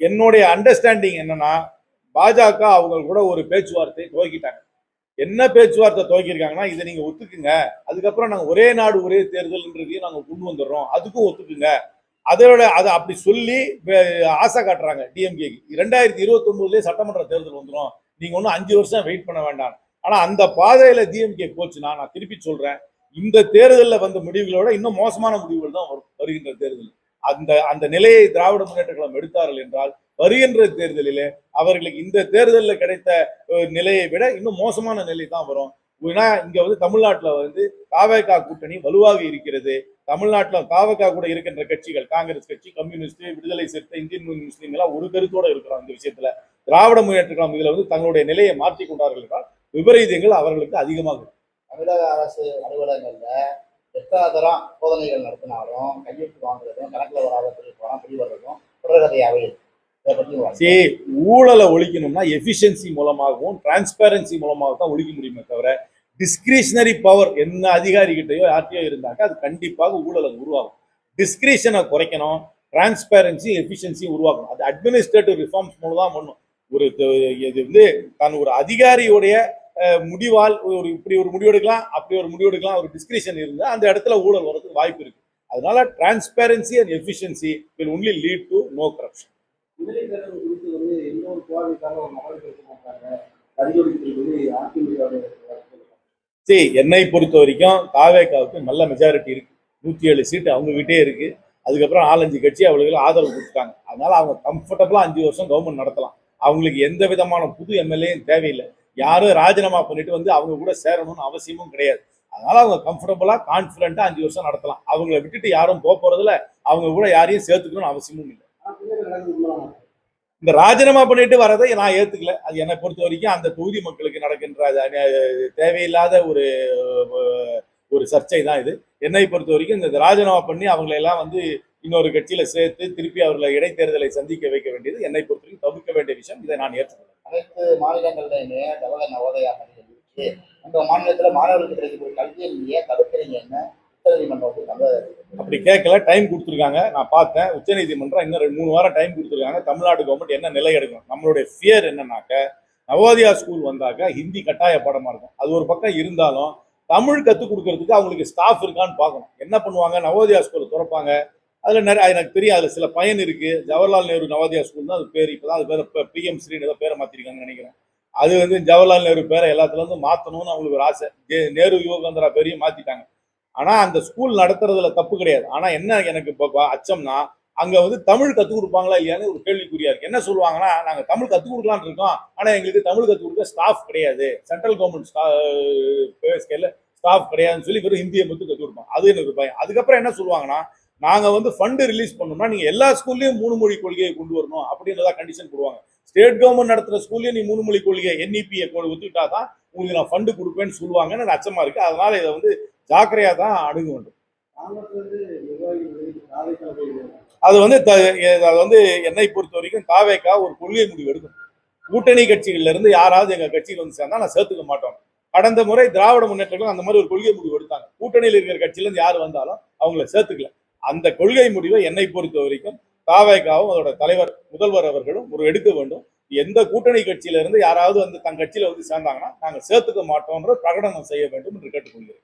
என்னுடைய அண்டர்ஸ்டாண்டிங் என்னன்னா, பாஜக அவங்க கூட ஒரு பேச்சுவார்த்தை துவக்கிட்டாங்க. என்ன பேச்சுவார்த்தை துவக்கிருக்காங்கன்னா, இதை நீங்க ஒத்துக்குங்க, அதுக்கப்புறம் நாங்க ஒரே நாடு ஒரே தேர்தல்ன்றதையும் நாங்க கொண்டு வந்துடுறோம், அதுக்கும் ஒத்துக்குங்க. அதோட அதை அப்படி சொல்லி ஆசை காட்டுறாங்க டிஎம்கேக்கு. 2029 சட்டமன்ற தேர்தல் வந்துடும், நீங்க ஒன்னும் 5 வருஷம் வெயிட் பண்ண வேண்டாம். ஆனா அந்த பாதையில டிஎம்கே போச்சுன்னா, நான் திருப்பி சொல்றேன், இந்த தேர்தலில் வந்த முடிவுகளோட இன்னும் மோசமான முடிவுகள் தான் வருகின்ற தேர்தல். அந்த அந்த நிலையை திராவிட முன்னேற்ற கழகம் எடுத்தார்கள் என்றால், வருகின்ற தேர்தலிலே அவர்களுக்கு இந்த தேர்தலில் கிடைத்த நிலையை விட இன்னும் மோசமான நிலை தான் வரும். ஏன்னா இங்க வந்து தமிழ்நாட்டில் வந்து தாவேகா கூட்டணி வலுவாக இருக்கிறது. தமிழ்நாட்டில் தாவேகா கூட இருக்கின்ற கட்சிகள், காங்கிரஸ் கட்சி, கம்யூனிஸ்ட், விடுதலை சிறுத்தை, இந்தியன் முஸ்லீம் எல்லாம் ஒரு கருத்தோட இருக்கிறோம். இந்த விஷயத்துல திராவிட முன்னேற்ற கழகம் இதுல வந்து தங்களுடைய நிலையை மாற்றிக் கொண்டார்கள் என்றால் விபரீதங்கள் அவர்களுக்கு அதிகமாக. தமிழக அரசு அலுவலகங்கள்ல எத்தனாதரம் சோதனைகள் நடத்தினாலும் கையெழுத்து வாங்குறதும் கணக்கில் வராத பிடி வர்றதும் தொடர்கதையாவே. ஊழலை ஒழிக்கணும்னா எஃபிஷியன்சி மூலமாகவும் டிரான்ஸ்பேரன்சி மூலமாக தான் ஒழிக்க முடியுமே தவிர, டிஸ்கிரிஷனரி பவர் என்ன அதிகாரிகிட்டையோ யார்ட்டையோ இருந்தாக்க அது கண்டிப்பாக ஊழலை உருவாகும். டிஸ்கிரிஷனை குறைக்கணும், டிரான்ஸ்பேரன்சி எஃபிஷியன்சி உருவாக்கணும். அது அட்மினிஸ்ட்ரேட்டிவ் ரிஃபார்ம்ஸ் மூலம் தான் பண்ணும். ஒரு இது வந்து தான் ஒரு அதிகாரியுடைய முடிவால் இப்படி ஒரு முடிவு எடுக்கலாம், அப்படி ஒரு முடிவு எடுக்கலாம், ஒரு டிஸ்கிரிஷன் இருந்தால் அந்த இடத்துல ஊழல் வரதுக்கு வாய்ப்பு இருக்கு. அதனால transparency and efficiency will only lead to know corruption. சரி, என்னை பொறுத்த வரைக்கும் தாவேகாவுக்கு நல்ல மெஜாரிட்டி இருக்கு. 107 சீட்டு அவங்க கிட்டே இருக்கு. அதுக்கப்புறம் 4-5 கட்சி அவர்களுக்கு ஆதரவு கொடுத்துட்டாங்க. அதனால அவங்க கம்ஃபர்டபுளா 5 வருஷம் கவர்மெண்ட் நடத்தலாம். அவங்களுக்கு எந்த விதமான புது எம்எல்ஏயும் தேவையில்லை. யாரும் ராஜினாமா பண்ணிட்டு வந்து அவங்க கூட சேரணும்னு அவசியமும் கிடையாது. அதனால அவங்க கம்ஃபர்டபுளா கான்பிடண்டா 5 வருஷம் நடத்தலாம். அவங்கள விட்டுட்டு யாரும் போறதுல அவங்க கூட யாரையும் சேர்த்துக்கணும்னு அவசியமும் இல்லை. இந்த ராஜினாமா பண்ணிட்டு வரதை நான் ஏத்துக்கல. அது என்னை பொறுத்த வரைக்கும் அந்த தொகுதி மக்களுக்கு நடக்கின்ற தேவையில்லாத ஒரு சர்ச்சை தான் இது. என்னை பொறுத்த வரைக்கும் இந்த ராஜினாமா பண்ணி அவங்களை எல்லாம் வந்து இன்னொரு கட்சியில சேர்த்து திருப்பி அவர்களை இடைத்தேர்தலை சந்திக்க வைக்க வேண்டியது என்னை பொறுத்த வரைக்கும் தவிர்க்க வேண்டிய விஷயம். இதை நான் ஏற்றுக்கிறேன். அனைத்து மாநிலங்களிலுமே தவக நவோதயா இருக்கு. அந்த மாநிலத்துல மாணவர்களுக்கு கிடைக்கக்கூடிய கல்வியை நீங்க தடுக்கிறீங்க என்ன? அப்படி கேட்கல, டைம் கொடுத்துருக்காங்க. நான் பார்த்தேன், உச்சநீதிமன்றம் இன்னும் 3 வாரம் டைம் கொடுத்துருக்காங்க. தமிழ்நாடு கவர்மெண்ட் என்ன நிலை எடுக்கணும். நம்மளுடைய ஃபியர் என்னன்னாக்க, நவோதயா ஸ்கூல் வந்தாக்க ஹிந்தி கட்டாய பாடமா இருக்கும். அது ஒரு பக்கம் இருந்தாலும் தமிழ் கற்றுக் கொடுக்கறதுக்கு அவங்களுக்கு ஸ்டாஃப் இருக்கான்னு பார்க்கணும். என்ன பண்ணுவாங்க, நவோதயா ஸ்கூல் திறப்பாங்க, அதில் நிறைய எனக்கு தெரியும், அதில் சில பயன் இருக்கு. ஜவஹர்லால் நேரு நவோதயா ஸ்கூல் தான் அது பேர். இப்போதான் அது பேர் பிஎம் ஸ்ரீன்னு ஏதோ பேரை மாற்றிருக்காங்கன்னு நினைக்கிறேன். அது வந்து ஜவஹர்லால் நேரு பேரை எல்லாத்துல இருந்து மாற்றணும்னு அவங்களுக்கு ஒரு ஆசை. நேரு யுவகேந்திரா பேரையும் மாற்றிட்டாங்க. ஆனா அந்த ஸ்கூல் நடத்துறதுல தப்பு கிடையாது. ஆனா என்ன எனக்கு அச்சம்னா, அங்க வந்து தமிழ் கற்றுக் கொடுப்பாங்களா இல்லையான்னு ஒரு கேள்விக்குறியா இருக்கு. என்ன சொல்லுவாங்கன்னா, நாங்க தமிழ் கற்றுக் கொடுக்கலான்னு இருக்கோம், ஆனா எங்களுக்கு தமிழ் கற்றுக் கொடுக்க ஸ்டாஃப் கிடையாது, சென்ட்ரல் கவர்மெண்ட் ஸ்டாஃப் கிடையாதுன்னு சொல்லி வெறும் ஹிந்தியை மட்டும் கற்றுக் கொடுப்போம். அது எனக்கு பயம். அதுக்கப்புறம் என்ன சொல்லுவாங்கன்னா, நாங்க வந்து ஃபண்டு ரிலீஸ் பண்ணோம்னா நீங்க எல்லா ஸ்கூல்லயும் 3 மொழி கொள்கையை கொண்டு வரணும் அப்படின்றதா கண்டிஷன் போடுவாங்க. ஸ்டேட் கவர்மெண்ட் நடத்துற ஸ்கூல்லயும் நீ 3 மொழி கொள்கை NEP ஒத்துக்கிட்டா தான் உங்களுக்கு நான் ஃபண்டு கொடுப்பேன்னு சொல்லுவாங்கன்னு எனக்கு அச்சமா இருக்கு. அதனால இதை வந்து ஜாக்கிரதையா தான் அணுக வேண்டும். அது வந்து என்னை பொறுத்த வரைக்கும் தாவேகா ஒரு கொள்கை முடிவு எடுக்கும். கூட்டணி கட்சிகள்ல இருந்து யாராவது எங்க கட்சியில் வந்து சேர்ந்தா நான் சேர்த்துக்க மாட்டோம். கடந்த முறை திராவிட முன்னேற்றம் அந்த மாதிரி ஒரு கொள்கை முடிவு எடுத்தாங்க. கூட்டணியில் இருக்கிற கட்சியில இருந்து யார் வந்தாலும் அவங்கள சேர்த்துக்கல. அந்த கொள்கை முடிவை என்னை பொறுத்த வரைக்கும் தாவேகாவும் அதோட தலைவர் முதல்வர் அவர்களும் ஒரு எடுக்க வேண்டும். எந்த கூட்டணி கட்சியில இருந்து யாராவது வந்து தன் கட்சியில வந்து சேர்ந்தாங்கன்னா நாங்க சேர்த்துக்க மாட்டோம்ன்ற பிரகடனம் செய்ய வேண்டும் என்று கேட்டுக்கொள்கிறேன்.